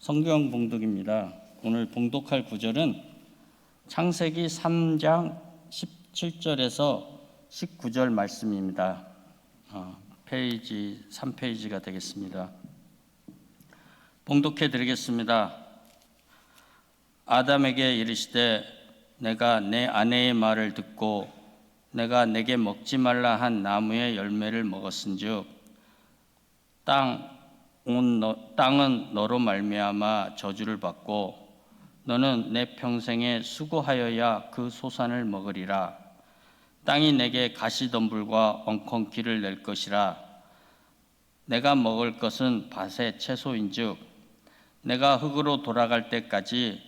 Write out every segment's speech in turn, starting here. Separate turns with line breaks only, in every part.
성경 봉독입니다. 오늘 봉독할 구절은 창세기 3장 17절에서 19절 말씀입니다. 페이지 3페이지가 되겠습니다. 봉독해 드리겠습니다. 아담에게 이르시되 내가 내 아내의 말을 듣고 내가 내게 먹지 말라 한 나무의 열매를 먹었은즉 땅은 너로 말미암아 저주를 받고 너는 내 평생에 수고하여야 그 소산을 먹으리라. 땅이 내게 가시덤불과 엉겅퀴를 낼 것이라. 내가 먹을 것은 밭의 채소인즉 내가 흙으로 돌아갈 때까지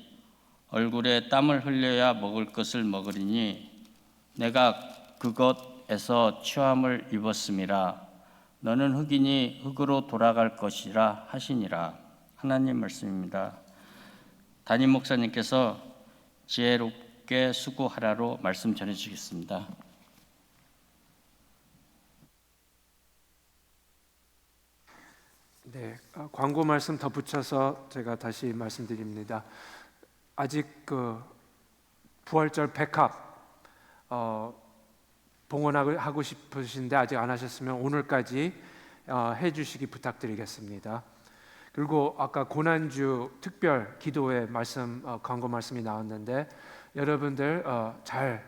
얼굴에 땀을 흘려야 먹을 것을 먹으리니 내가 그것에서 취함을 입었음이라. 너는 흙이니 흙으로 돌아갈 것이라 하시니라. 하나님 말씀입니다. 담임 목사님께서 지혜롭게 수고하라로 말씀 전해 주시겠습니다.
네, 광고 말씀 덧붙여서 제가 다시 말씀드립니다. 아직 부활절 백합 봉헌하고 싶으신데 아직 안 하셨으면 오늘까지 해주시기 부탁드리겠습니다. 그리고 아까 고난주 특별 기도회 말씀 광고 말씀이 나왔는데 여러분들 잘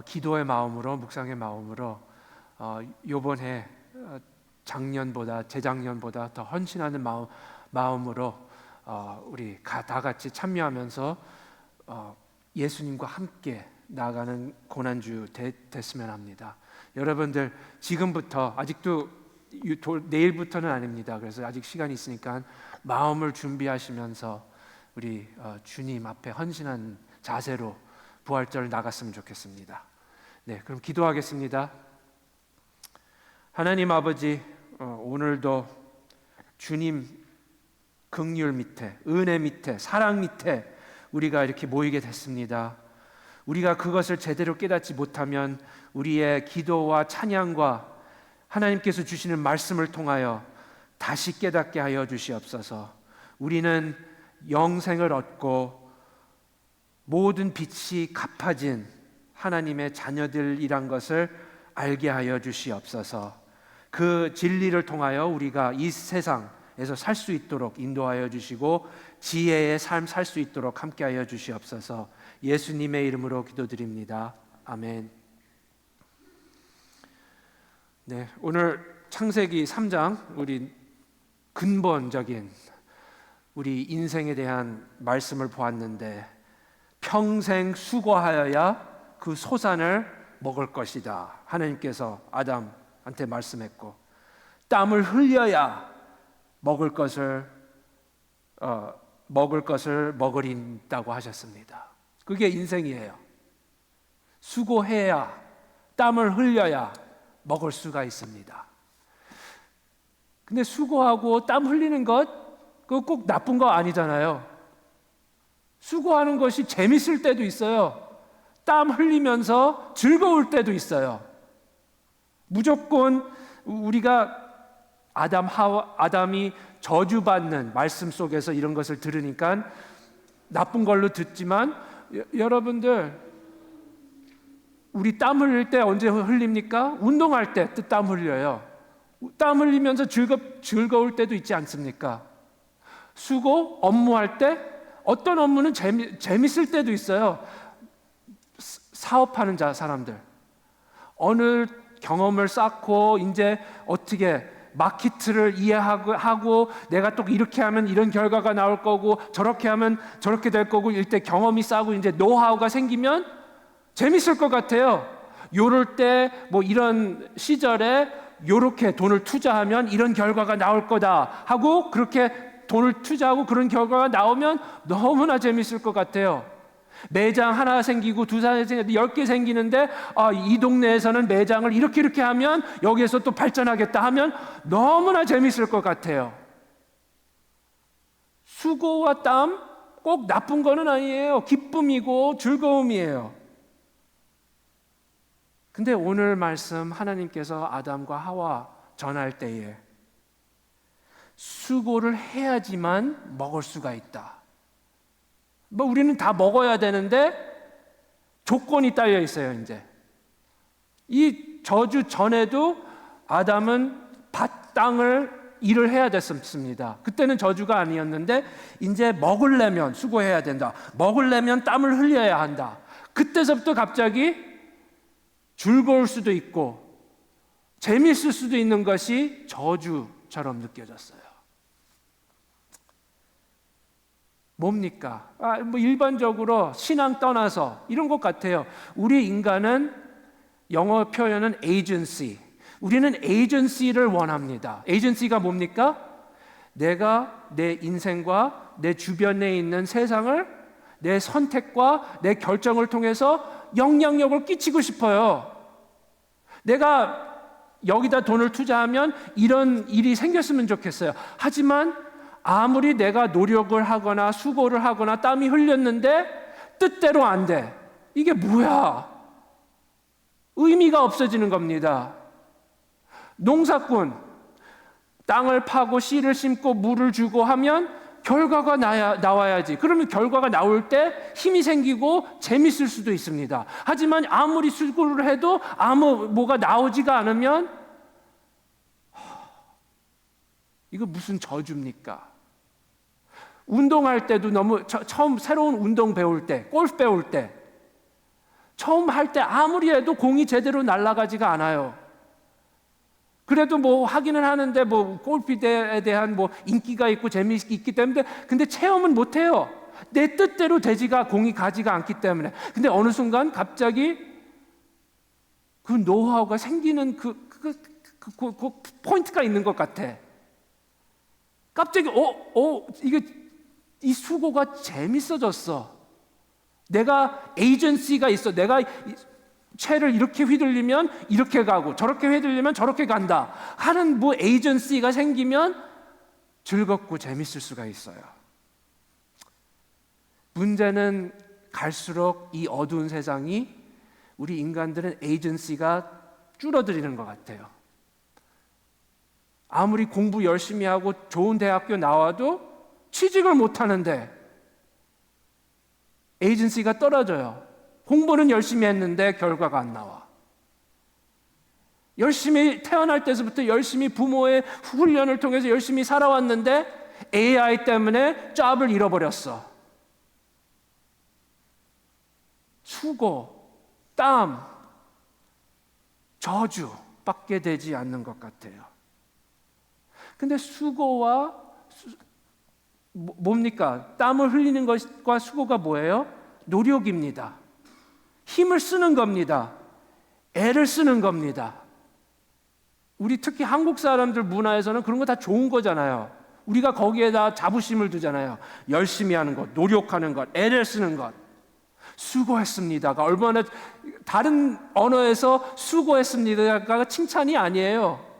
기도의 마음으로 묵상의 마음으로 이번에 작년보다 재작년보다 더 헌신하는 마음으로 우리 다 같이 참여하면서 예수님과 함께 나아가는 고난주 됐으면 합니다. 여러분들 지금부터 아직도 내일부터는 아닙니다. 그래서 아직 시간이 있으니까 마음을 준비하시면서 우리 주님 앞에 헌신한 자세로 부활절 나갔으면 좋겠습니다. 네, 그럼 기도하겠습니다. 하나님 아버지, 오늘도 주님 긍휼 밑에, 은혜 밑에, 사랑 밑에 우리가 이렇게 모이게 됐습니다. 우리가 그것을 제대로 깨닫지 못하면 우리의 기도와 찬양과 하나님께서 주시는 말씀을 통하여 다시 깨닫게 하여 주시옵소서. 우리는 영생을 얻고 모든 빛이 갚아진 하나님의 자녀들이란 것을 알게 하여 주시옵소서. 그 진리를 통하여 우리가 이 세상에서 살 수 있도록 인도하여 주시고 지혜의 삶 살 수 있도록 함께하여 주시옵소서. 예수님의 이름으로 기도드립니다. 아멘. 네, 오늘 창세기 3장 우리 근본적인 우리 인생에 대한 말씀을 보았는데 평생 수고하여야 그 소산을 먹을 것이다. 하나님께서 아담한테 말씀했고 땀을 흘려야 먹을 것을 먹으린다고 하셨습니다. 그게 인생이에요. 수고해야 땀을 흘려야 먹을 수가 있습니다. 근데 수고하고 땀 흘리는 것 그거 꼭 나쁜 거 아니잖아요. 수고하는 것이 재밌을 때도 있어요. 땀 흘리면서 즐거울 때도 있어요. 무조건 우리가 아담이 저주받는 말씀 속에서 이런 것을 들으니까 나쁜 걸로 듣지만 여러분들 우리 땀 흘릴 때 언제 흘립니까? 운동할 때 땀 흘려요. 땀 흘리면서 즐거울 때도 있지 않습니까? 수고, 업무할 때 어떤 업무는 재밌을 때도 있어요. 사업하는 사람들 어느 경험을 쌓고 이제 어떻게 마케트를 이해하고 내가 또 이렇게 하면 이런 결과가 나올 거고 저렇게 하면 저렇게 될 거고 이때 경험이 쌓고 이제 노하우가 생기면 재밌을 것 같아요. 요럴 때 뭐 이런 시절에 요렇게 돈을 투자하면 이런 결과가 나올 거다 하고 그렇게 돈을 투자하고 그런 결과가 나오면 너무나 재밌을 것 같아요. 매장 하나 생기고 두 개 생기고 10개 생기는데 이 동네에서는 매장을 이렇게 하면 여기에서 또 발전하겠다 하면 너무나 재밌을 것 같아요. 수고와 땀 꼭 나쁜 거는 아니에요. 기쁨이고 즐거움이에요. 근데 오늘 말씀 하나님께서 아담과 하와 전할 때에 수고를 해야지만 먹을 수가 있다. 뭐 우리는 다 먹어야 되는데 조건이 딸려 있어요. 이제 이 저주 전에도 아담은 땅을 일을 해야 됐습니다. 그때는 저주가 아니었는데 이제 먹으려면 수고해야 된다. 먹으려면 땀을 흘려야 한다. 그때서부터 갑자기 즐거울 수도 있고 재미있을 수도 있는 것이 저주처럼 느껴졌어요. 뭡니까? 뭐 일반적으로 신앙 떠나서 이런 것 같아요. 우리 인간은 영어 표현은 agency. 우리는 에이전시를 원합니다. 에이전시가 뭡니까? 내가 내 인생과 내 주변에 있는 세상을 내 선택과 내 결정을 통해서 영향력을 끼치고 싶어요. 내가 여기다 돈을 투자하면 이런 일이 생겼으면 좋겠어요. 하지만 아무리 내가 노력을 하거나 수고를 하거나 땀이 흘렸는데 뜻대로 안 돼. 이게 뭐야? 의미가 없어지는 겁니다. 농사꾼, 땅을 파고 씨를 심고 물을 주고 하면 결과가 나와야지. 그러면 결과가 나올 때 힘이 생기고 재밌을 수도 있습니다. 하지만 아무리 수고를 해도 뭐가 나오지가 않으면 이거 무슨 저주입니까? 운동할 때도 처음 새로운 운동 배울 때, 골프 배울 때 처음 할 때 아무리 해도 공이 제대로 날아가지가 않아요. 그래도 뭐 하기는 하는데 뭐 골프에 대한 뭐 인기가 있고 재미있기 때문에 근데 체험은 못 해요. 내 뜻대로 공이 가지가 않기 때문에. 근데 어느 순간 갑자기 그 노하우가 생기는 그 포인트가 있는 것 같아. 갑자기 이 수고가 재밌어졌어. 내가 에이전시가 있어. 내가 채를 이렇게 휘둘리면 이렇게 가고 저렇게 휘둘리면 저렇게 간다 하는 뭐 에이전시가 생기면 즐겁고 재밌을 수가 있어요. 문제는 갈수록 이 어두운 세상이 우리 인간들은 에이전시가 줄어들이는 것 같아요. 아무리 공부 열심히 하고 좋은 대학교 나와도 취직을 못 하는데 에이전시가 떨어져요. 공부는 열심히 했는데 결과가 안 나와. 열심히 태어날 때부터 열심히 부모의 훈련을 통해서 열심히 살아왔는데 AI 때문에 잡을 잃어버렸어. 수고, 땀, 저주밖에 되지 않는 것 같아요. 근데 수고와 뭡니까? 땀을 흘리는 것과 수고가 뭐예요? 노력입니다. 힘을 쓰는 겁니다. 애를 쓰는 겁니다. 우리 특히 한국 사람들 문화에서는 그런 거 다 좋은 거잖아요. 우리가 거기에다 자부심을 두잖아요. 열심히 하는 것, 노력하는 것, 애를 쓰는 것. 수고했습니다가 얼마나 다른 언어에서 수고했습니다가 칭찬이 아니에요.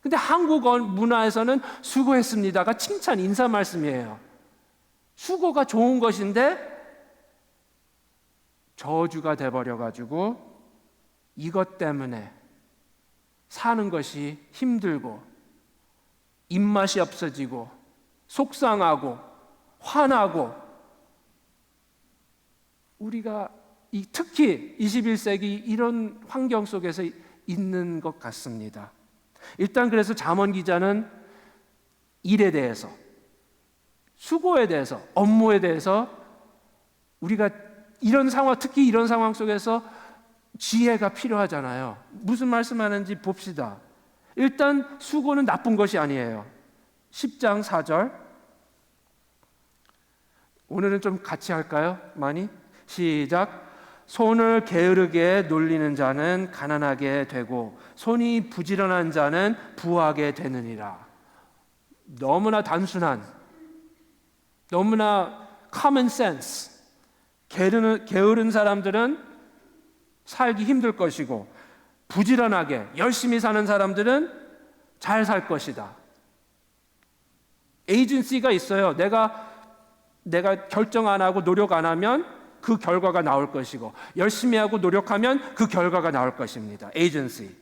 근데 한국 문화에서는 수고했습니다가 칭찬, 인사 말씀이에요. 수고가 좋은 것인데 저주가 돼버려가지고 이것 때문에 사는 것이 힘들고 입맛이 없어지고 속상하고 화나고 우리가 특히 21세기 이런 환경 속에서 있는 것 같습니다. 일단 그래서 잠언 기자는 일에 대해서 수고에 대해서 업무에 대해서 우리가 특히 이런 상황 속에서 지혜가 필요하잖아요. 무슨 말씀하는지 봅시다. 일단 수고는 나쁜 것이 아니에요. 10장 4절 오늘은 좀 같이 할까요? 많이? 시작. 손을 게으르게 놀리는 자는 가난하게 되고 손이 부지런한 자는 부하게 되느니라. 너무나 단순한 너무나 common sense. 게으른 사람들은 살기 힘들 것이고 부지런하게 열심히 사는 사람들은 잘 살 것이다. 에이전시가 있어요. 내가 결정 안 하고 노력 안 하면 그 결과가 나올 것이고 열심히 하고 노력하면 그 결과가 나올 것입니다. 에이전시.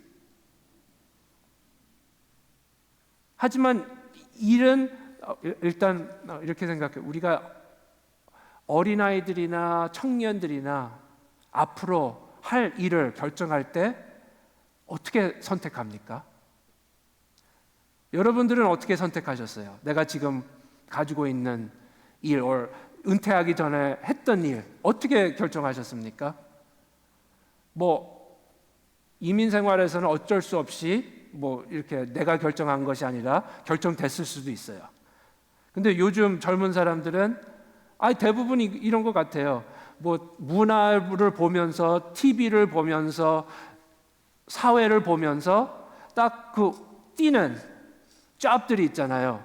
하지만 일은 일단 이렇게 생각해. 우리가 어린아이들이나 청년들이나 앞으로 할 일을 결정할 때 어떻게 선택합니까? 여러분들은 어떻게 선택하셨어요? 내가 지금 가지고 있는 일, 은퇴하기 전에 했던 일, 어떻게 결정하셨습니까? 뭐 이민 생활에서는 어쩔 수 없이 뭐 이렇게 내가 결정한 것이 아니라 결정됐을 수도 있어요. 근데 요즘 젊은 사람들은 대부분 이런 것 같아요. 뭐 문화를 보면서, TV를 보면서, 사회를 보면서 딱 그 띄는 잡들이 있잖아요.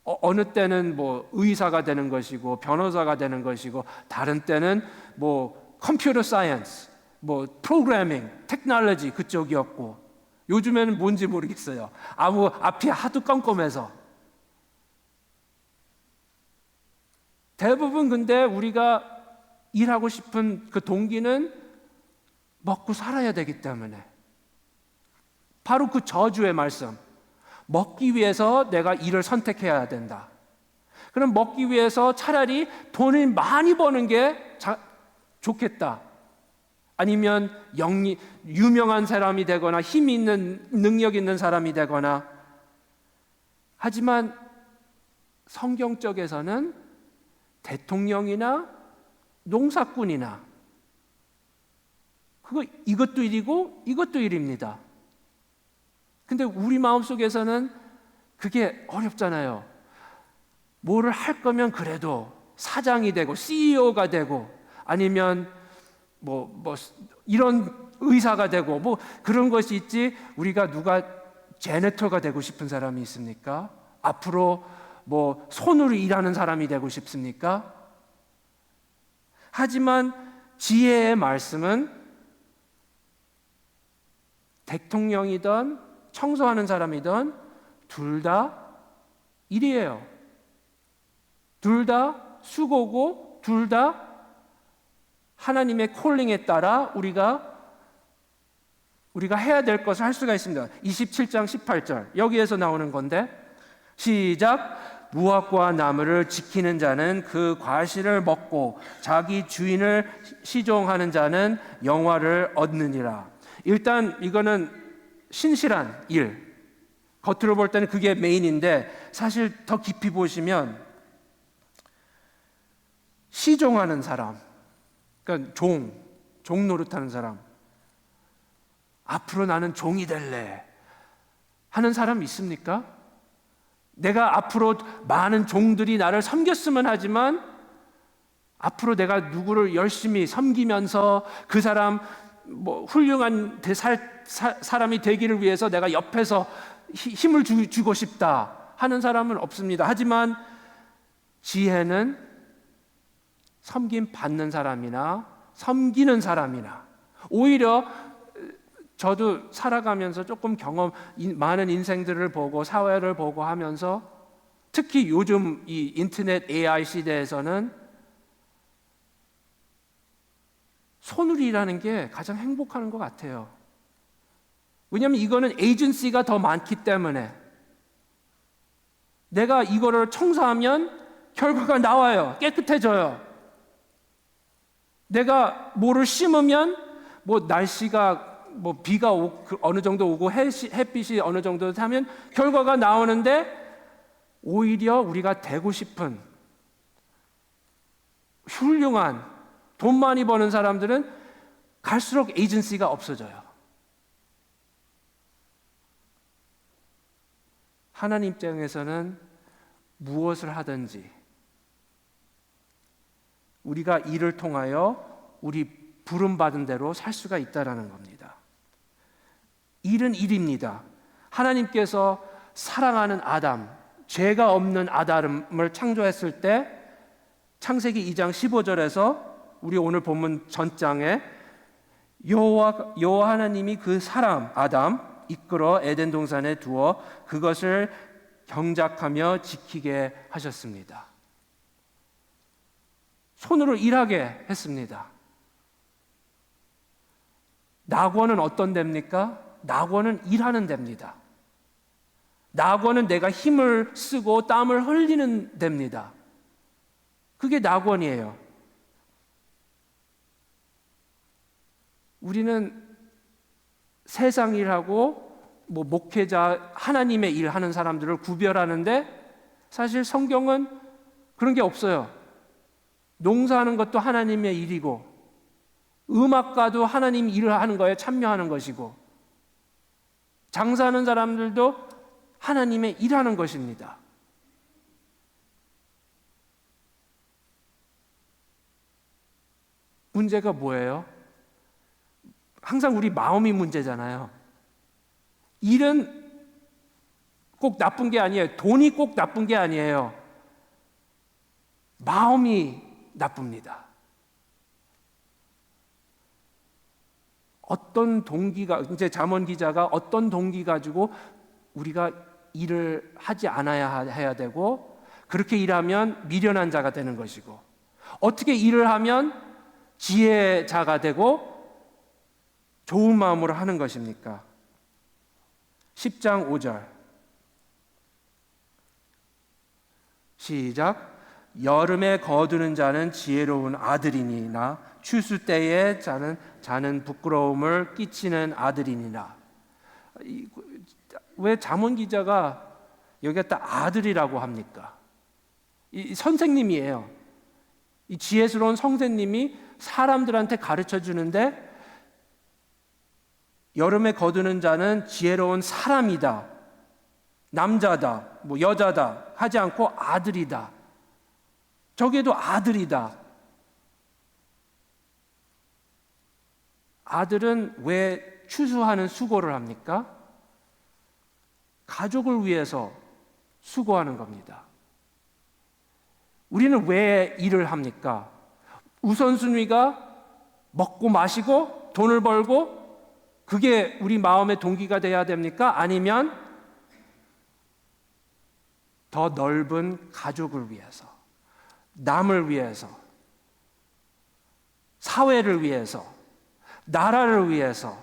어느 때는 뭐 의사가 되는 것이고 변호사가 되는 것이고, 다른 때는 뭐 컴퓨터 사이언스, 뭐 프로그래밍, 테크놀로지 그쪽이었고, 요즘에는 뭔지 모르겠어요. 앞이 하도 껌껌해서. 대부분 근데 우리가 일하고 싶은 그 동기는 먹고 살아야 되기 때문에, 바로 그 저주의 말씀, 먹기 위해서 내가 일을 선택해야 된다. 그럼 먹기 위해서 차라리 돈을 많이 버는 게 좋겠다. 아니면 유명한 사람이 되거나 힘 있는, 능력 있는 사람이 되거나. 하지만 성경적에서는 대통령이나 농사꾼이나 이것도 일이고 이것도 일입니다. 근데 우리 마음속에서는 그게 어렵잖아요. 뭐를 할 거면 그래도 사장이 되고 CEO가 되고, 아니면 뭐 이런 의사가 되고 뭐 그런 것이 있지, 우리가 누가 제네터가 되고 싶은 사람이 있습니까? 앞으로 뭐 손으로 일하는 사람이 되고 싶습니까? 하지만 지혜의 말씀은 대통령이든 청소하는 사람이든 둘 다 일이에요. 둘 다 수고고, 둘 다 하나님의 콜링에 따라 우리가 해야 될 것을 할 수가 있습니다. 27장 18절 여기에서 나오는 건데, 시작. 무화과 나무를 지키는 자는 그 과실을 먹고 자기 주인을 시종하는 자는 영화를 얻느니라. 일단 이거는 신실한 일, 겉으로 볼 때는 그게 메인인데, 사실 더 깊이 보시면 시종하는 사람, 그러니까 종 노릇하는 사람, 앞으로 나는 종이 될래 하는 사람 있습니까? 내가 앞으로 많은 종들이 나를 섬겼으면 하지만, 앞으로 내가 누구를 열심히 섬기면서 그 사람 뭐 훌륭한 사람이 되기를 위해서 내가 옆에서 힘을 주고 싶다 하는 사람은 없습니다. 하지만 지혜는 섬김 받는 사람이나 섬기는 사람이나, 오히려 저도 살아가면서 조금 많은 인생들을 보고 사회를 보고 하면서, 특히 요즘 이 인터넷 AI 시대에서는 손으로 일하는 게 가장 행복한 것 같아요. 왜냐하면 이거는 에이전시가 더 많기 때문에, 내가 이거를 청소하면 결과가 나와요. 깨끗해져요. 내가 뭐를 심으면 뭐 날씨가 뭐 비가 어느 정도 오고 햇빛이 어느 정도 하면 결과가 나오는데, 오히려 우리가 되고 싶은 훌륭한 돈 많이 버는 사람들은 갈수록 에이전시가 없어져요. 하나님 입장에서는 무엇을 하든지 우리가 이를 통하여 우리 부름받은 대로 살 수가 있다라는 겁니다. 일은 일입니다. 하나님께서 사랑하는 아담, 죄가 없는 아담을 창조했을 때, 창세기 2장 15절에서 우리 오늘 본문 전장에 여호와 하나님이 그 사람 아담 이끌어 에덴 동산에 두어 그것을 경작하며 지키게 하셨습니다. 손으로 일하게 했습니다. 낙원은 어떤 데입니까? 낙원은 일하는 데입니다. 낙원은 내가 힘을 쓰고 땀을 흘리는 데입니다. 그게 낙원이에요. 우리는 세상 일하고 목회자, 하나님의 일하는 사람들을 구별하는데 사실 성경은 그런 게 없어요. 농사하는 것도 하나님의 일이고 음악가도 하나님 일을 하는 거에 참여하는 것이고 장사하는 사람들도 하나님의 일하는 것입니다. 문제가 뭐예요? 항상 우리 마음이 문제잖아요. 일은 꼭 나쁜 게 아니에요. 돈이 꼭 나쁜 게 아니에요. 마음이 나쁩니다. 어떤 동기가, 이제 잠언 기자가 어떤 동기 가지고 우리가 일을 하지 않아야 해야 되고, 그렇게 일하면 미련한 자가 되는 것이고, 어떻게 일을 하면 지혜자가 되고 좋은 마음으로 하는 것입니까? 10장 5절 시작. 여름에 거두는 자는 지혜로운 아들이니나 추수 때에 자는 부끄러움을 끼치는 아들이니라. 왜 잠언 기자가 여기다 아들이라고 합니까? 이 선생님이에요. 이 지혜스러운 선생님이 사람들한테 가르쳐 주는데, 여름에 거두는 자는 지혜로운 사람이다, 남자다, 여자다 하지 않고 아들이다. 저게도 아들이다. 아들은 왜 추수하는 수고를 합니까? 가족을 위해서 수고하는 겁니다. 우리는 왜 일을 합니까? 우선순위가 먹고 마시고 돈을 벌고 그게 우리 마음의 동기가 돼야 됩니까? 아니면 더 넓은 가족을 위해서, 남을 위해서, 사회를 위해서, 나라를 위해서,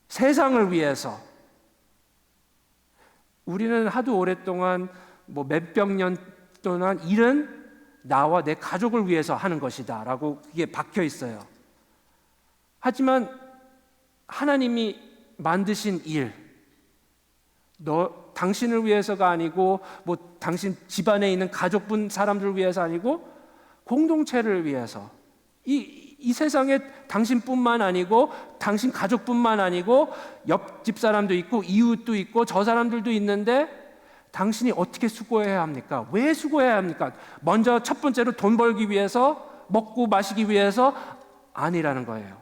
세상을 위해서. 우리는 하도 오랫동안 몇백 년 동안 일은 나와 내 가족을 위해서 하는 것이다 라고 그게 박혀 있어요. 하지만 하나님이 만드신 일, 당신을 위해서가 아니고 당신 집안에 있는 가족분 사람들을 위해서 아니고 공동체를 위해서, 이 세상에 당신뿐만 아니고 당신 가족뿐만 아니고 옆집 사람도 있고 이웃도 있고 저 사람들도 있는데 당신이 어떻게 수고해야 합니까? 왜 수고해야 합니까? 먼저 첫 번째로 돈 벌기 위해서, 먹고 마시기 위해서 아니라는 거예요.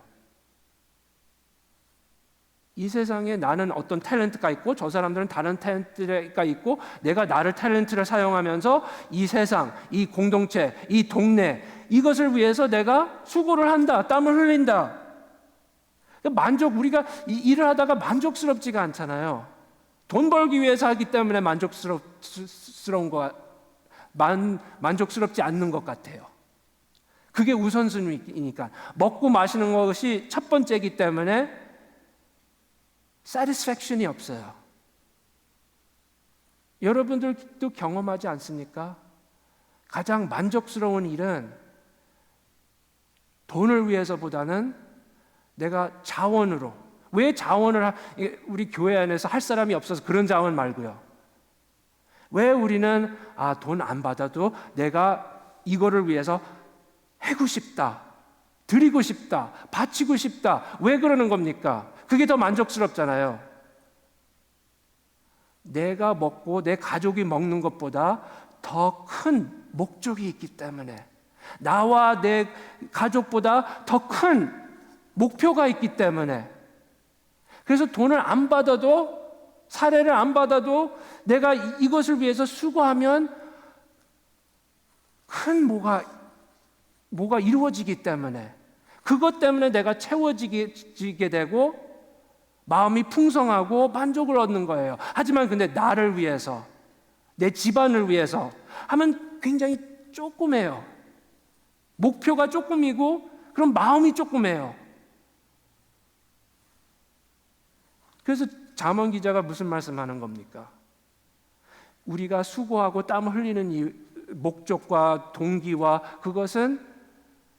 이 세상에 나는 어떤 탤런트가 있고 저 사람들은 다른 탤런트가 있고 내가 나를 탤런트를 사용하면서 이 세상, 이 공동체, 이 동네, 이것을 위해서 내가 수고를 한다, 땀을 흘린다. 우리가 일을 하다가 만족스럽지가 않잖아요. 돈 벌기 위해서 하기 때문에 만족스럽지 않는 것 같아요. 그게 우선순위이니까. 먹고 마시는 것이 첫 번째이기 때문에 satisfaction이 없어요. 여러분들도 경험하지 않습니까? 가장 만족스러운 일은 돈을 위해서보다는 내가 자원으로, 왜 자원을 우리 교회 안에서 할 사람이 없어서 그런 자원 말고요. 왜 우리는 돈 안 받아도 내가 이거를 위해서 하고 싶다, 드리고 싶다, 바치고 싶다. 왜 그러는 겁니까? 그게 더 만족스럽잖아요. 내가 먹고 내 가족이 먹는 것보다 더 큰 목적이 있기 때문에, 나와 내 가족보다 더 큰 목표가 있기 때문에, 그래서 돈을 안 받아도, 사례를 안 받아도 내가 이것을 위해서 수고하면 큰 뭐가 이루어지기 때문에, 그것 때문에 내가 채워지게 되고 마음이 풍성하고 만족을 얻는 거예요. 하지만 근데 나를 위해서, 내 집안을 위해서 하면 굉장히 조그매요. 목표가 조금이고 그럼 마음이 조그매요. 그래서 잠언 기자가 무슨 말씀하는 겁니까? 우리가 수고하고 땀 흘리는 이 목적과 동기와 그것은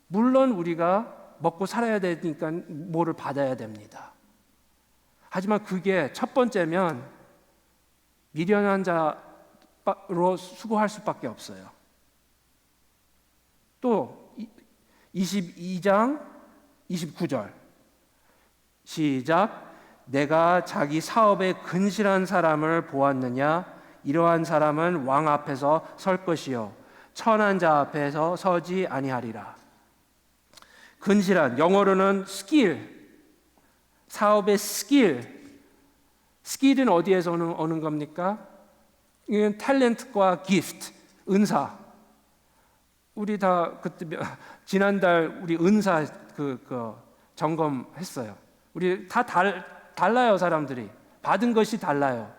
물론 우리가 먹고 살아야 되니까 뭐를 받아야 됩니다. 하지만 그게 첫 번째면 미련한 자로 수고할 수밖에 없어요. 또 22장 29절 시작. 내가 자기 사업에 근실한 사람을 보았느냐? 이러한 사람은 왕 앞에서 설 것이요 천한 자 앞에서 서지 아니하리라. 근실한, 영어로는 스킬, 사업의 스킬은 어디에서 오는 겁니까? 이건 탤런트과 기프트, 은사. 우리 다 그때 지난달 우리 은사 그 점검했어요. 우리 다 달라요. 사람들이 받은 것이 달라요.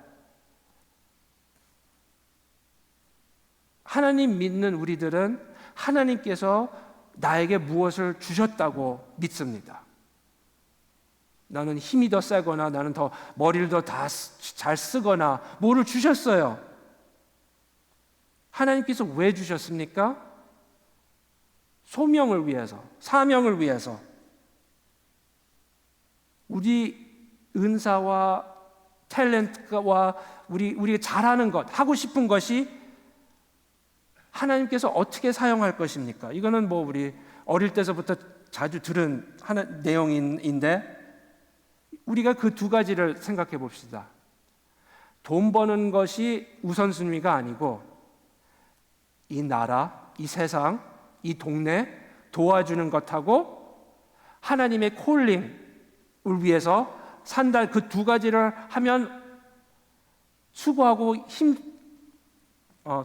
하나님 믿는 우리들은 하나님께서 나에게 무엇을 주셨다고 믿습니다. 나는 힘이 더 세거나 나는 더 머리를 더 잘 쓰거나 뭐를 주셨어요. 하나님께서 왜 주셨습니까? 소명을 위해서, 사명을 위해서. 우리 은사와 탤런트와 우리가 잘하는 것, 하고 싶은 것이 하나님께서 어떻게 사용할 것입니까? 이거는 뭐 우리 어릴 때서부터 자주 들은 내용인데 우리가 그 두 가지를 생각해 봅시다. 돈 버는 것이 우선순위가 아니고 이 나라, 이 세상, 이 동네 도와주는 것하고 하나님의 콜링을 위해서 산다. 그 두 가지를 하면 수고하고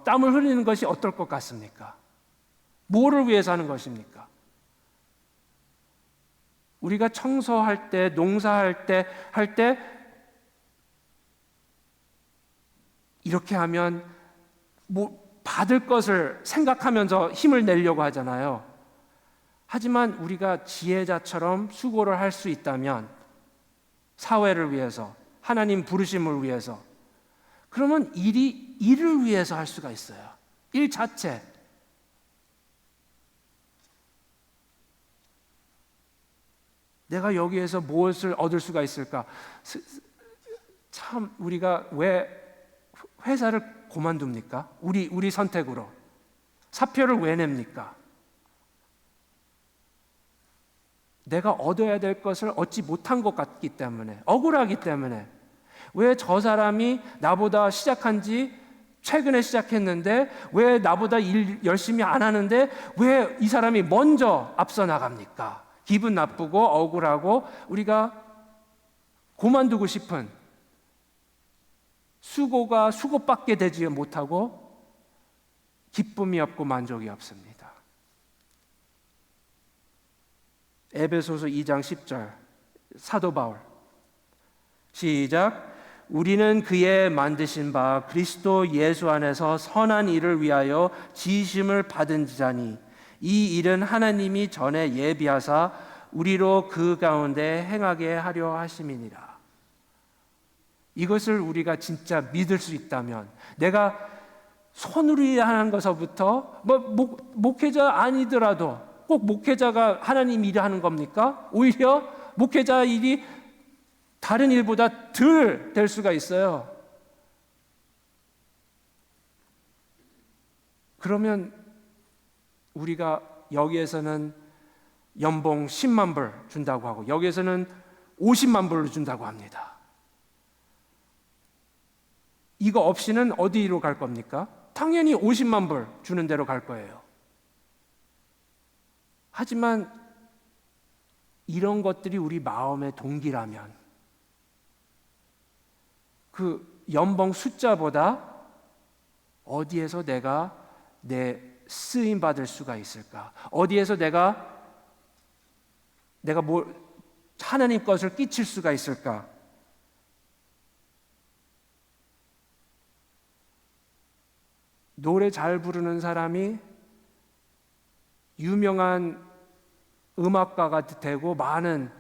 땀을 흘리는 것이 어떨 것 같습니까? 뭐를 위해서 하는 것입니까? 우리가 청소할 때, 농사할 때, 이렇게 하면 뭐 받을 것을 생각하면서 힘을 내려고 하잖아요. 하지만 우리가 지혜자처럼 수고를 할 수 있다면 사회를 위해서, 하나님 부르심을 위해서, 그러면 일을 위해서 할 수가 있어요. 일 자체. 내가 여기에서 무엇을 얻을 수가 있을까? 참 우리가 왜 회사를 그만둡니까? 우리 선택으로. 사표를 왜 냅니까? 내가 얻어야 될 것을 얻지 못한 것 같기 때문에, 억울하기 때문에. 왜 저 사람이 나보다 시작한 지 최근에 시작했는데 왜 나보다 일 열심히 안 하는데 왜 이 사람이 먼저 앞서 나갑니까? 기분 나쁘고 억울하고 우리가 그만두고 싶은, 수고받게 되지 못하고 기쁨이 없고 만족이 없습니다. 에베소서 2장 10절 사도 바울 시작. 우리는 그의 만드신 바 그리스도 예수 안에서 선한 일을 위하여 지으심을 받은 자니 이 일은 하나님이 전에 예비하사 우리로 그 가운데 행하게 하려 하심이니라. 이것을 우리가 진짜 믿을 수 있다면, 내가 손으로 일하는 것부터 목회자 아니더라도 꼭 목회자가 하나님 일을 하는 겁니까? 오히려 목회자 일이 다른 일보다 덜 될 수가 있어요. 그러면 우리가 여기에서는 연봉 10만 불 준다고 하고 여기에서는 50만 불을 준다고 합니다. 이거 없이는 어디로 갈 겁니까? 당연히 50만 불 주는 대로 갈 거예요. 하지만 이런 것들이 우리 마음의 동기라면 그 연봉 숫자보다 어디에서 내가 내 쓰임 받을 수가 있을까? 어디에서 내가 뭘 하나님 것을 끼칠 수가 있을까? 노래 잘 부르는 사람이 유명한 음악가가 되고 많은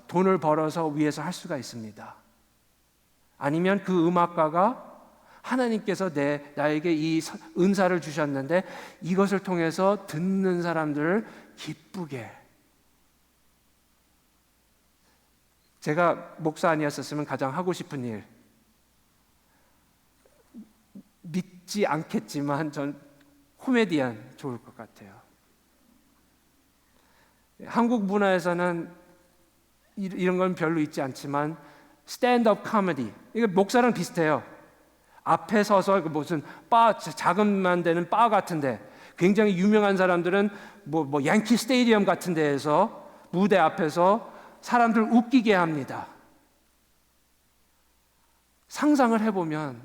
돈을 벌어서 위해서 할 수가 있습니다. 아니면 그 음악가가 하나님께서 나에게 이 은사를 주셨는데 이것을 통해서 듣는 사람들을 기쁘게. 제가 목사 아니었었으면 가장 하고 싶은 일, 믿지 않겠지만 전 코미디언 좋을 것 같아요. 한국 문화에서는 이런 건 별로 있지 않지만 스탠드업 코미디, 이거 목사랑 비슷해요. 앞에 서서 무슨 바, 자금만 되는 바 같은데, 굉장히 유명한 사람들은 뭐 양키 스테디엄 같은 데에서 무대 앞에서 사람들 웃기게 합니다. 상상을 해보면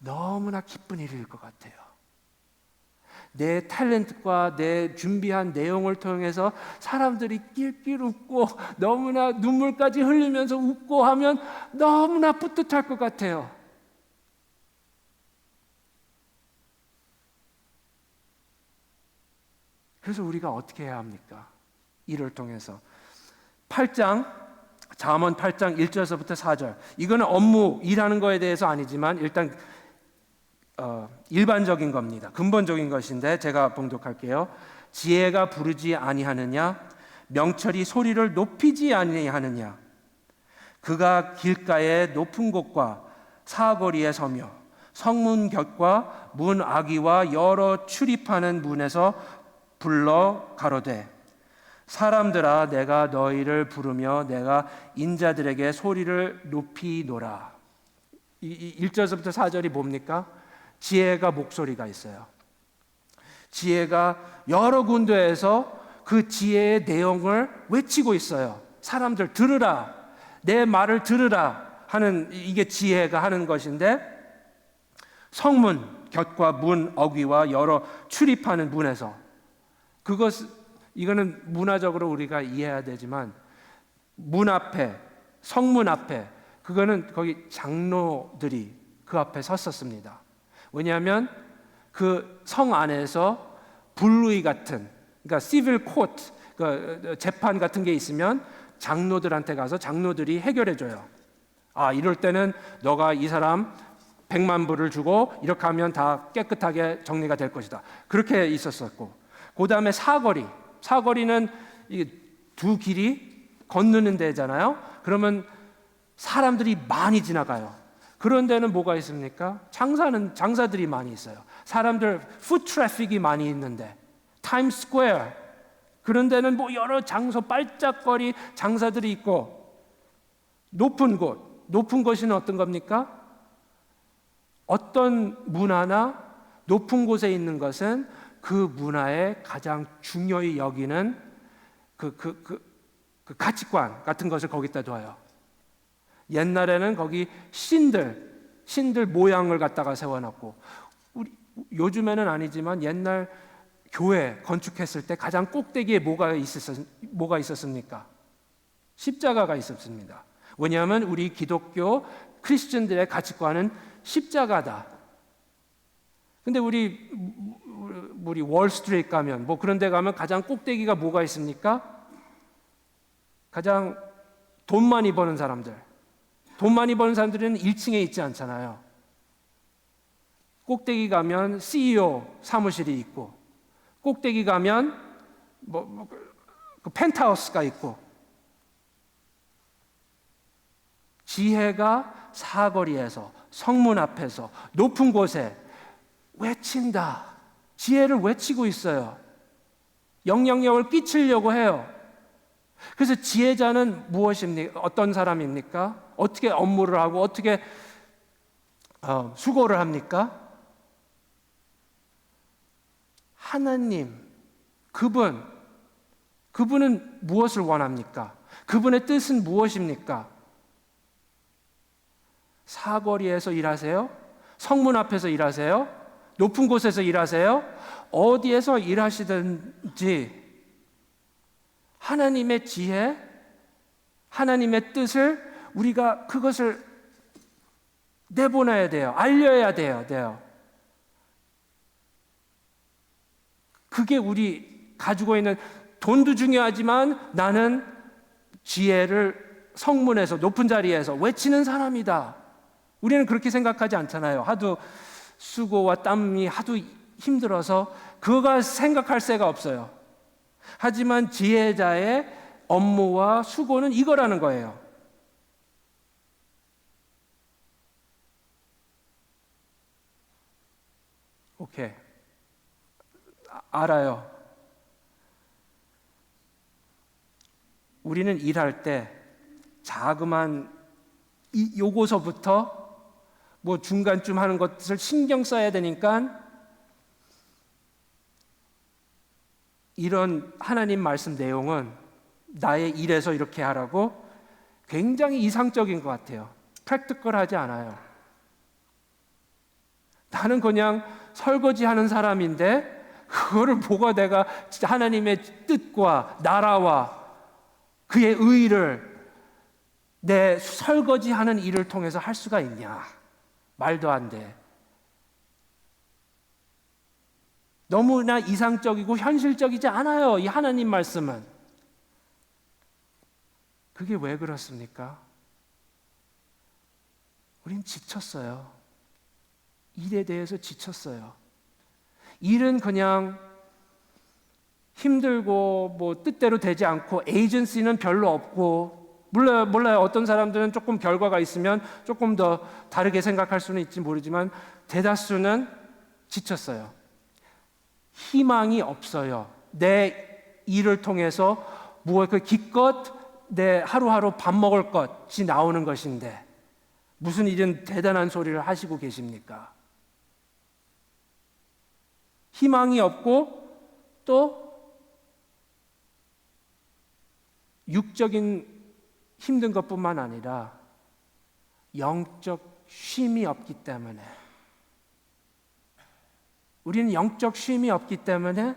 너무나 기쁜 일일 것 같아요. 내 탤런트과 내 준비한 내용을 통해서 사람들이 낄낄 웃고 너무나 눈물까지 흘리면서 웃고 하면 너무나 뿌듯할 것 같아요. 그래서 우리가 어떻게 해야 합니까? 이를 통해서 8장, 잠언 8장 1절에서부터 4절, 이거는 업무, 일하는 거에 대해서 아니지만 일단 일반적인 겁니다. 근본적인 것인데 제가 봉독할게요. 지혜가 부르지 아니하느냐? 명철이 소리를 높이지 아니하느냐? 그가 길가의 높은 곳과 사거리에 서며 성문 곁과 문 아귀와 여러 출입하는 문에서 불러 가로되 사람들아 내가 너희를 부르며 내가 인자들에게 소리를 높이노라. 1절부터 4절이 뭡니까? 지혜가 목소리가 있어요. 지혜가 여러 군데에서 그 지혜의 내용을 외치고 있어요. 사람들 들으라, 내 말을 들으라 하는, 이게 지혜가 하는 것인데, 성문 곁과 문 어귀와 여러 출입하는 문에서, 이거는 문화적으로 우리가 이해해야 되지만 문 앞에, 성문 앞에, 그거는 거기 장로들이 그 앞에 섰었습니다. 왜냐하면 그 성 안에서 불의 같은, 그러니까 시빌 코트, 그 재판 같은 게 있으면 장로들한테 가서 장로들이 해결해 줘요. 아, 이럴 때는 너가 이 사람 100만 불을 주고 이렇게 하면 다 깨끗하게 정리가 될 것이다. 그렇게 있었었고, 그 다음에 사거리는 두 길이 건너는 데잖아요. 그러면 사람들이 많이 지나가요. 그런 데는 뭐가 있습니까? 장사들이 많이 있어요. 사람들 푸드 트래픽이 많이 있는데, 타임스퀘어 그런 데는 뭐 여러 장소, 빨짝거리 장사들이 있고, 높은 곳은 어떤 겁니까? 어떤 문화나 높은 곳에 있는 것은 그 문화의 가장 중요히 여기는 그 가치관 같은 것을 거기다 둬요. 옛날에는 거기 신들 모양을 갖다가 세워놨고, 요즘에는 아니지만 옛날 교회 건축했을 때 가장 꼭대기에 뭐가 있었습니까? 십자가가 있었습니다. 왜냐하면 우리 기독교 크리스천들의 가치관은 십자가다. 근데 우리 월스트리트 가면, 뭐 그런 데 가면 가장 꼭대기가 뭐가 있습니까? 가장 돈 많이 버는 사람들. 돈 많이 버는 사람들은 1층에 있지 않잖아요. 꼭대기 가면 CEO 사무실이 있고, 꼭대기 가면 그 펜트하우스가 있고. 지혜가 사거리에서, 성문 앞에서, 높은 곳에 외친다. 지혜를 외치고 있어요. 영향력을 끼치려고 해요. 그래서 지혜자는 무엇입니까? 어떤 사람입니까? 어떻게 업무를 하고 어떻게 수고를 합니까? 하나님, 그분은 무엇을 원합니까? 그분의 뜻은 무엇입니까? 사거리에서 일하세요? 성문 앞에서 일하세요? 높은 곳에서 일하세요? 어디에서 일하시든지 하나님의 지혜, 하나님의 뜻을 우리가 그것을 내보내야 돼요. 알려야 돼요. 그게 우리 가지고 있는, 돈도 중요하지만 나는 지혜를 성문에서, 높은 자리에서 외치는 사람이다. 우리는 그렇게 생각하지 않잖아요. 하도 수고와 땀이 하도 힘들어서 그거가 생각할 새가 없어요. 하지만 지혜자의 업무와 수고는 이거라는 거예요. 오케이. 알아요. 우리는 일할 때 자그만 요거서부터 뭐 중간쯤 하는 것을 신경 써야 되니까 이런 하나님 말씀 내용은 나의 일에서 이렇게 하라고 굉장히 이상적인 것 같아요. 프랙티컬하지 않아요. 나는 그냥 설거지하는 사람인데 그거를 보고 내가 진짜 하나님의 뜻과 나라와 그의 의의를 내 설거지하는 일을 통해서 할 수가 있냐? 말도 안 돼. 너무나 이상적이고 현실적이지 않아요, 이 하나님 말씀은. 그게 왜 그렇습니까? 우린 지쳤어요. 일에 대해서 지쳤어요. 일은 그냥 힘들고 뭐 뜻대로 되지 않고 에이전시는 별로 없고 몰라요. 어떤 사람들은 조금 결과가 있으면 조금 더 다르게 생각할 수는 있지 모르지만 대다수는 지쳤어요. 희망이 없어요. 내 일을 통해서 무엇 기껏 내 하루하루 밥 먹을 것이 나오는 것인데 무슨 이런 대단한 소리를 하시고 계십니까? 희망이 없고 또 육적인 힘든 것뿐만 아니라 영적 쉼이 없기 때문에 우리는 영적 쉼이 없기 때문에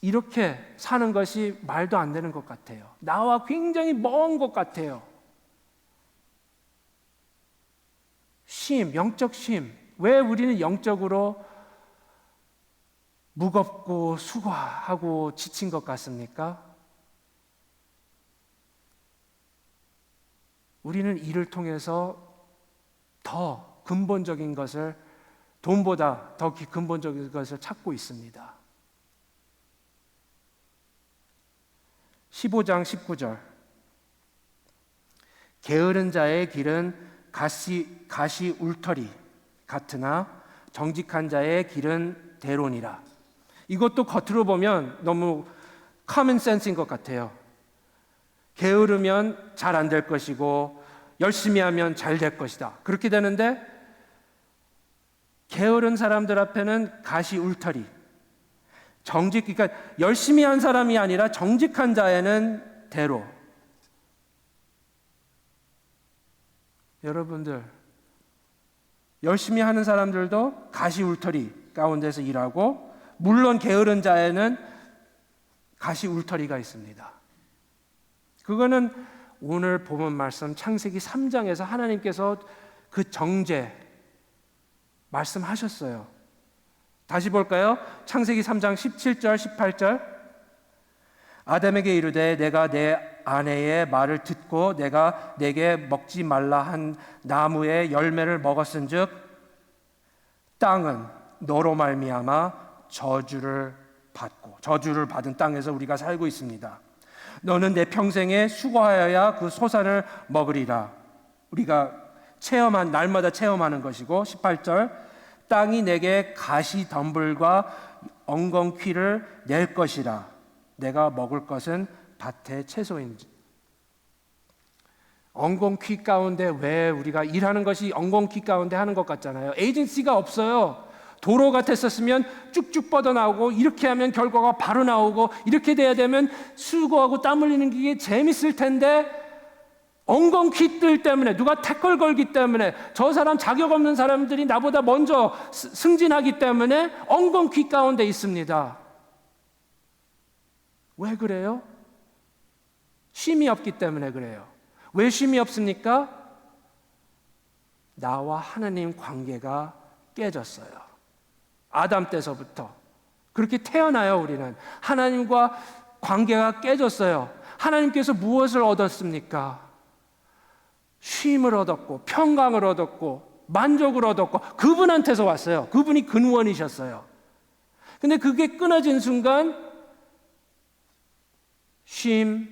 이렇게 사는 것이 말도 안 되는 것 같아요. 나와 굉장히 먼 것 같아요. 쉼, 영적 쉼. 왜 우리는 영적으로 무겁고 수고하고 지친 것 같습니까? 우리는 일을 통해서 더 근본적인 것을, 돈보다 더 근본적인 것을 찾고 있습니다. 15장 19절. 게으른 자의 길은 가시 울터리 같으나 정직한 자의 길은 대론이라. 이것도 겉으로 보면 너무 커먼 센스인 것 같아요. 게으르면 잘 안 될 것이고 열심히 하면 잘 될 것이다. 그렇게 되는데 게으른 사람들 앞에는 가시 울터리. 그러니까 열심히 한 사람이 아니라 정직한 자에는 대로. 여러분들, 열심히 하는 사람들도 가시 울터리 가운데서 일하고, 물론 게으른 자에는 가시 울터리가 있습니다. 그거는 오늘 본문 말씀 창세기 3장에서 하나님께서 그 정죄 말씀하셨어요. 다시 볼까요? 창세기 3장 17절 18절. 아담에게 이르되 내가 내 아내의 말을 듣고 내가 내게 먹지 말라 한 나무의 열매를 먹었은즉 땅은 너로 말미암아 저주를 받은 땅에서 우리가 살고 있습니다. 너는 내 평생에 수고하여야 그 소산을 먹으리라. 우리가 날마다 체험하는 것이고, 18절 땅이 내게 가시 덤불과 엉겅퀴를 낼 것이라. 내가 먹을 것은 밭의 채소인지. 엉겅퀴 가운데, 왜 우리가 일하는 것이 엉겅퀴 가운데 하는 것 같잖아요. 에이전시가 없어요. 도로 같았었으면 쭉쭉 뻗어나오고, 이렇게 하면 결과가 바로 나오고, 이렇게 돼야 되면 수고하고 땀 흘리는 게 재밌을 텐데, 엉겅퀴들 때문에, 누가 태클 걸기 때문에, 저 사람 자격 없는 사람들이 나보다 먼저 승진하기 때문에 엉겅퀴 가운데 있습니다. 왜 그래요? 쉼이 없기 때문에 그래요. 왜 쉼이 없습니까? 나와 하나님 관계가 깨졌어요. 아담 때서부터 그렇게 태어나요. 우리는 하나님과 관계가 깨졌어요. 하나님께서 무엇을 얻었습니까? 쉼을 얻었고 평강을 얻었고 만족을 얻었고 그분한테서 왔어요. 그분이 근원이셨어요. 근데 그게 끊어진 순간 쉼,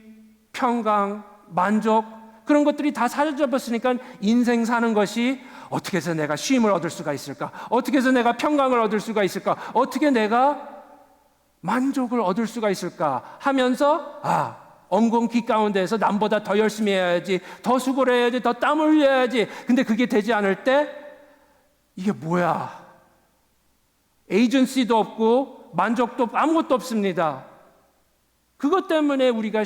평강, 만족 그런 것들이 다 사라져 버렸으니까 인생 사는 것이 어떻게 해서 내가 쉼을 얻을 수가 있을까? 어떻게 해서 내가 평강을 얻을 수가 있을까? 어떻게 내가 만족을 얻을 수가 있을까? 하면서 엉겅퀴 가운데에서 남보다 더 열심히 해야지, 더 수고를 해야지, 더 땀을 흘려야지. 근데 그게 되지 않을 때 이게 뭐야? 에이전시도 없고 만족도 없고 아무것도 없습니다. 그것 때문에 우리가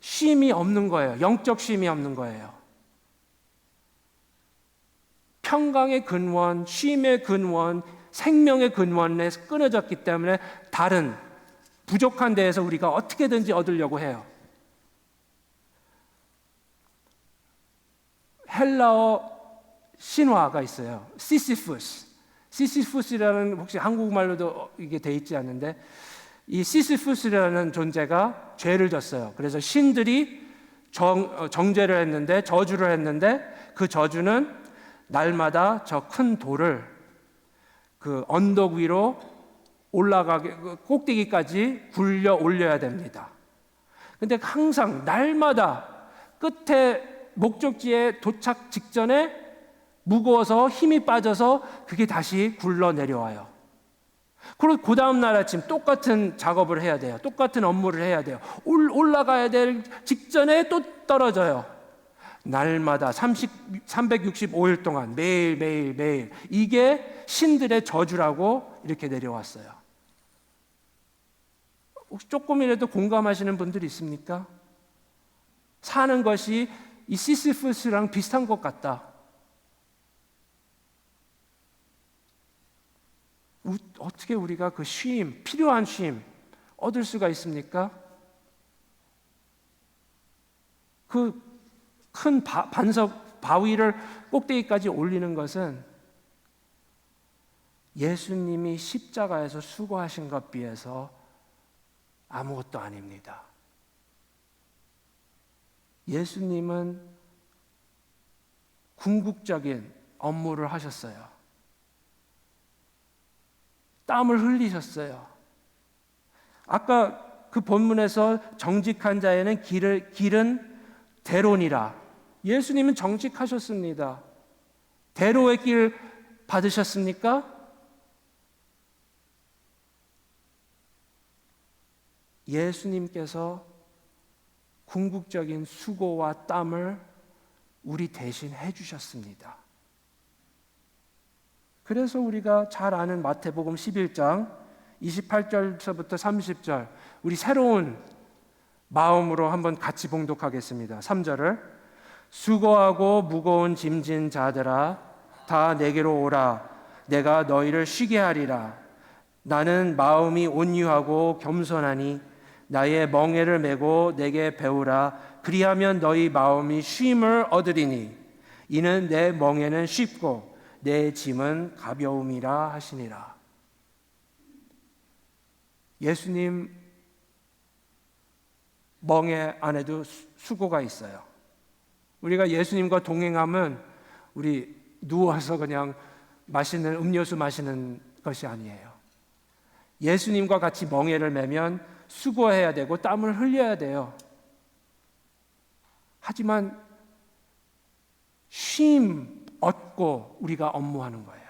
쉼이 없는 거예요. 영적 쉼이 없는 거예요. 평강의 근원, 쉼의 근원, 생명의 근원에 끊어졌기 때문에 다른 부족한 데에서 우리가 어떻게든지 얻으려고 해요. 헬라어 신화가 있어요. 시시푸스. 시시푸스라는 혹시 한국말로도 이게 돼 있지 않는데 이 시시푸스라는 존재가 죄를 졌어요. 그래서 신들이 정죄를 했는데 저주를 했는데 그 저주는 날마다 저 큰 돌을 그 언덕 위로 올라가게 꼭대기까지 굴려 올려야 됩니다. 근데 항상 날마다 끝에 목적지에 도착 직전에 무거워서 힘이 빠져서 그게 다시 굴러 내려와요. 그리고 그 다음 날 아침 똑같은 작업을 해야 돼요. 똑같은 업무를 해야 돼요. 올라가야 될 직전에 또 떨어져요. 날마다 365일 동안 매일 이게 신들의 저주라고 이렇게 내려왔어요. 혹시 조금이라도 공감하시는 분들 있습니까? 사는 것이 이 시시푸스랑 비슷한 것 같다. 어떻게 우리가 그 쉼, 필요한 쉼 얻을 수가 있습니까? 그 큰 반석 바위를 꼭대기까지 올리는 것은 예수님이 십자가에서 수고하신 것 비해서 아무것도 아닙니다. 예수님은 궁극적인 업무를 하셨어요. 땀을 흘리셨어요. 아까 그 본문에서 정직한 자에는 길은 대론이라. 예수님은 정직하셨습니다. 대로의 길 받으셨습니까? 예수님께서 궁극적인 수고와 땀을 우리 대신 해주셨습니다. 그래서 우리가 잘 아는 마태복음 11장 28절부터 30절 우리 새로운 마음으로 한번 같이 봉독하겠습니다. 3절을 수고하고 무거운 짐진 자들아 다 내게로 오라 내가 너희를 쉬게 하리라 나는 마음이 온유하고 겸손하니 나의 멍에를 메고 내게 배우라 그리하면 너희 마음이 쉼을 얻으리니 이는 내 멍에는 쉽고 내 짐은 가벼움이라 하시니라. 예수님 멍에 안에도 수고가 있어요. 우리가 예수님과 동행하면 우리 누워서 그냥 마시는 음료수 마시는 것이 아니에요. 예수님과 같이 멍에를 매면 수고해야 되고 땀을 흘려야 돼요. 하지만 쉼 얻고 우리가 업무하는 거예요.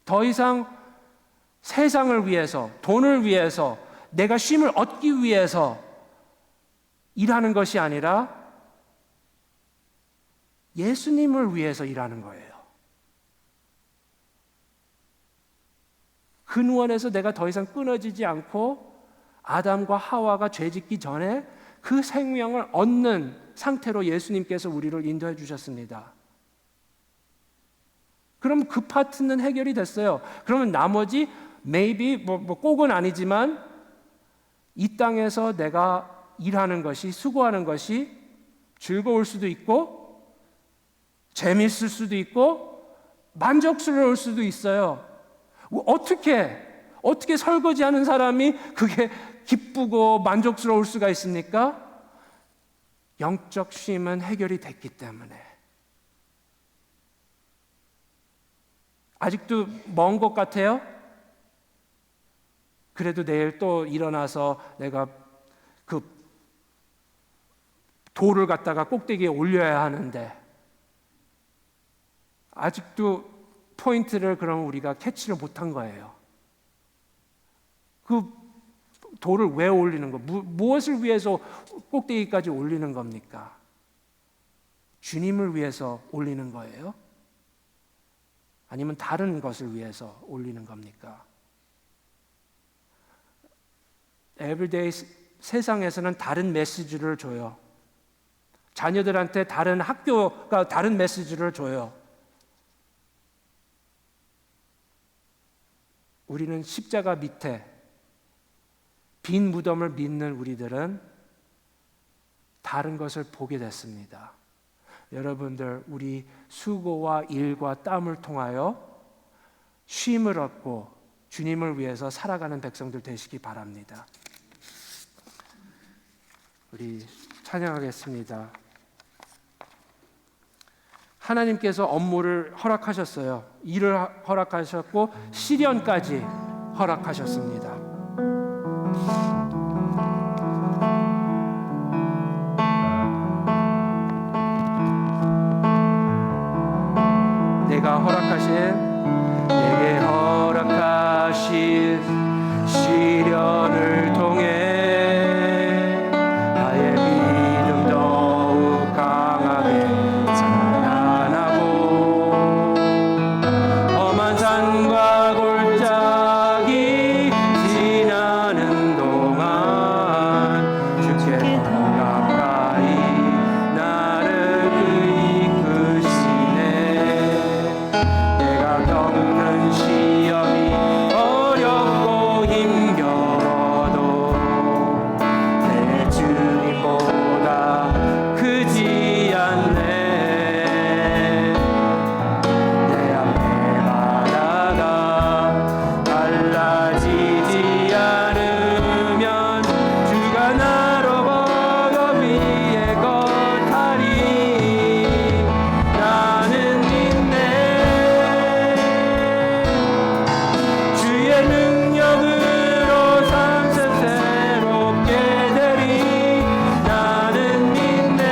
더 이상 세상을 위해서, 돈을 위해서, 내가 쉼을 얻기 위해서 일하는 것이 아니라 예수님을 위해서 일하는 거예요. 근원에서 내가 더 이상 끊어지지 않고 아담과 하와가 죄짓기 전에 그 생명을 얻는 상태로 예수님께서 우리를 인도해 주셨습니다. 그럼 그 파트는 해결이 됐어요. 그러면 나머지 maybe 꼭은 아니지만 이 땅에서 내가 일하는 것이 수고하는 것이 즐거울 수도 있고 재미있을 수도 있고 만족스러울 수도 있어요. 어떻게 설거지하는 사람이 그게 기쁘고 만족스러울 수가 있습니까? 영적 쉼은 해결이 됐기 때문에. 아직도 먼 것 같아요? 그래도 내일 또 일어나서 내가 그 돌을 갖다가 꼭대기에 올려야 하는데, 아직도 포인트를 그럼 우리가 캐치를 못한 거예요. 그 돌을 왜 올리는 거? 무엇을 위해서 꼭대기까지 올리는 겁니까? 주님을 위해서 올리는 거예요? 아니면 다른 것을 위해서 올리는 겁니까? 에브리데이 세상에서는 다른 메시지를 줘요. 자녀들한테 다른 학교가 다른 메시지를 줘요. 우리는 십자가 밑에 빈 무덤을 믿는 우리들은 다른 것을 보게 됐습니다. 여러분들, 우리 수고와 일과 땀을 통하여 쉼을 얻고 주님을 위해서 살아가는 백성들 되시기 바랍니다. 우리 찬양하겠습니다. 하나님께서 업무를 허락하셨어요. 일을 허락하셨고 시련까지 허락하셨습니다. 내게 허락하신 시련을 통해 나의 믿음 더욱 강하게 자라나고, 험한 산과 골짜기 지나는 동안 주께 더 가까이 나를 이끄시네. 내가 겪는 시험이 어렵고 힘겨워도 내 주님보다 크지 않네. 내 앞에 바다가 갈라지지 않으면 주가 나로 버거 위에 걷하리. 나는 믿네. 주의 능력으로 삶을 새롭게 되리. 나는 믿네.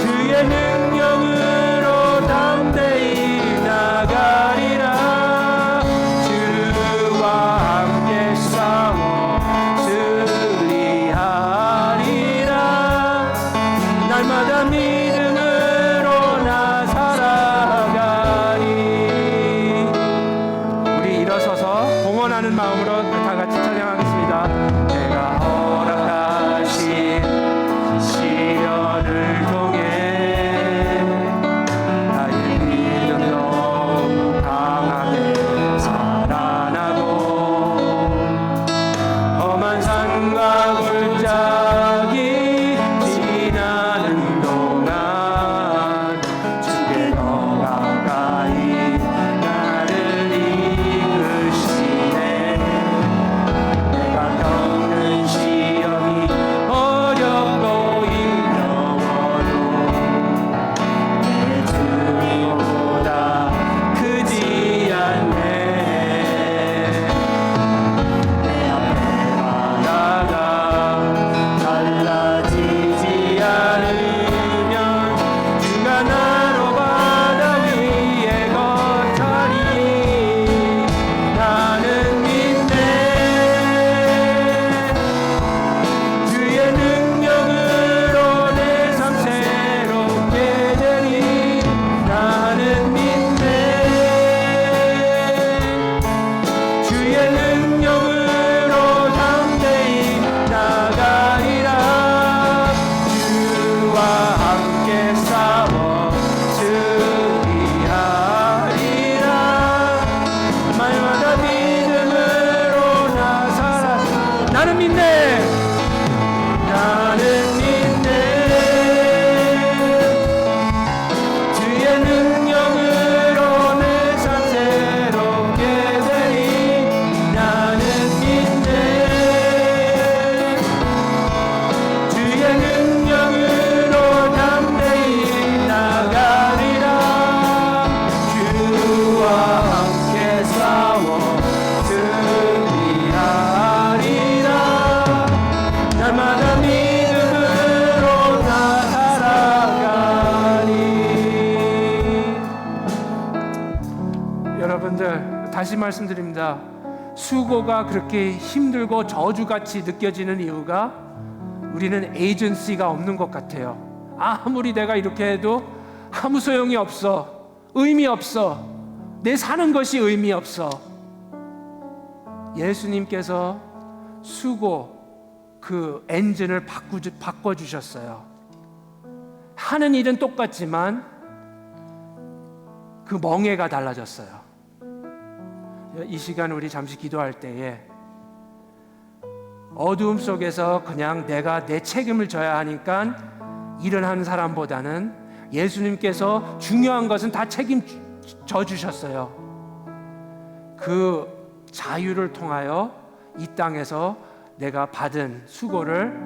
주의 능력으로 담대히 나가리라. 주와 함께 싸워 승리하리라. 날마다 믿음으로 나 살아가리. 우리 일어서서 봉헌하는 마음으로 다 같이 찬양하겠습니다. 내가 허락하신 시련을 통해 나의 믿음도 강하게 자라나고, 험한 산과 골짜기 지나는 동안 주께 더 가까이 나를 이끄시네. 여러분들 다시 말씀드립니다. 수고가 그렇게 힘들고 저주같이 느껴지는 이유가 우리는 에이전시가 없는 것 같아요. 아무리 내가 이렇게 해도 아무 소용이 없어. 의미 없어. 내 사는 것이 의미 없어. 예수님께서 수고 그 엔진을 바꿔주셨어요. 하는 일은 똑같지만 그 멍에가 달라졌어요. 이 시간 우리 잠시 기도할 때에 어두움 속에서 그냥 내가 내 책임을 져야 하니까 일을 하는 사람보다는 예수님께서 중요한 것은 다 책임져 주셨어요. 그 자유를 통하여 이 땅에서 내가 받은 수고를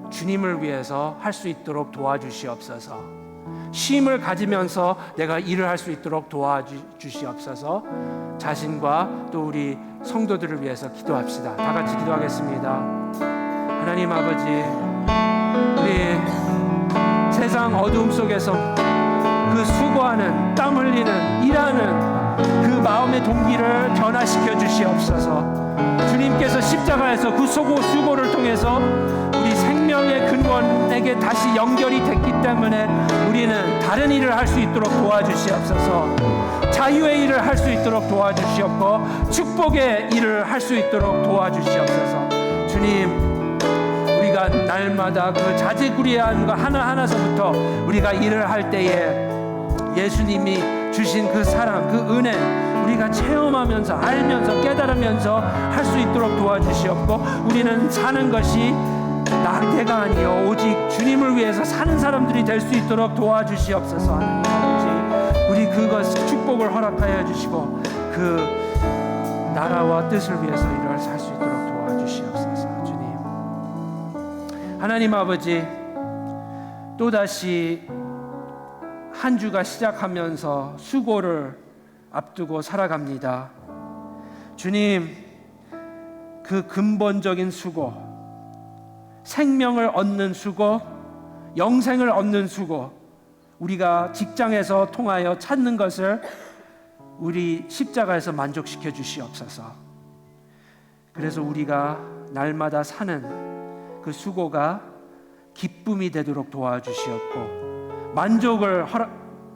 주님을 위해서 할 수 있도록 도와주시옵소서. 쉼을 가지면서 내가 일을 할 수 있도록 도와주시옵소서. 자신과 또 우리 성도들을 위해서 기도합시다. 다 같이 기도하겠습니다. 하나님 아버지, 우리 세상 어두움 속에서 그 수고하는, 땀 흘리는, 일하는 그 마음의 동기를 변화시켜 주시옵소서. 주님께서 십자가에서 그 수고를 통해서 우리 생명의 근원에게 다시 연결이 됐기 때문에 우리는 다른 일을 할 수 있도록 도와주시옵소서. 자유의 일을 할 수 있도록 도와주시옵고 축복의 일을 할 수 있도록 도와주시옵소서. 주님, 우리가 날마다 그 자제구리한 거 하나하나서부터 우리가 일을 할 때에 예수님이 주신 그 사랑, 그 은혜 우리가 체험하면서 알면서 깨달으면서 할 수 있도록 도와주시옵고 우리는 사는 것이 내가 아니요 오직 주님을 위해서 사는 사람들이 될 수 있도록 도와주시옵소서. 하나님 아버지, 우리 그것 축복을 허락하여 주시고 그 나라와 뜻을 위해서 일을 할 수 있도록 도와주시옵소서. 주님, 하나님 아버지, 또다시 한 주가 시작하면서 수고를 앞두고 살아갑니다. 주님, 그 근본적인 수고, 생명을 얻는 수고, 영생을 얻는 수고, 우리가 직장에서 통하여 찾는 것을 우리 십자가에서 만족시켜 주시옵소서. 그래서 우리가 날마다 사는 그 수고가 기쁨이 되도록 도와주시옵고 만족을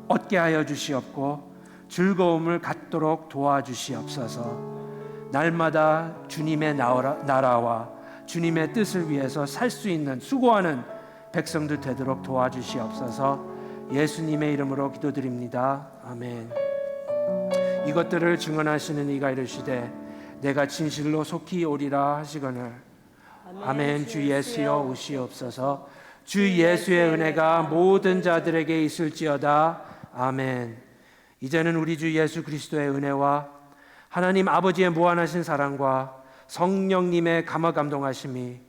얻게 하여 주시옵고 즐거움을 갖도록 도와주시옵소서. 날마다 주님의 나라와 주님의 뜻을 위해서 살 수 있는 수고하는 백성들 되도록 도와주시옵소서. 예수님의 이름으로 기도드립니다. 아멘. 이것들을 증언하시는 이가 이르시되 내가 진실로 속히 오리라 하시거늘. 아멘. 주 예수여 오시옵소서. 주 예수의 은혜가 모든 자들에게 있을지어다. 아멘. 이제는 우리 주 예수 그리스도의 은혜와 하나님 아버지의 무한하신 사랑과 성령님의 감화감동하심이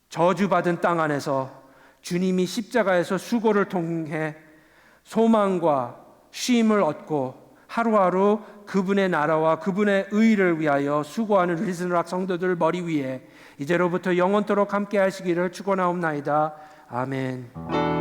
저주받은 땅 안에서 주님이 십자가에서 수고를 통해 소망과 쉼을 얻고 하루하루 그분의 나라와 그분의 의를 위하여 수고하는 리즈너락 성도들 머리 위에 이제로부터 영원토록 함께 하시기를 축원하옵나이다. 아멘.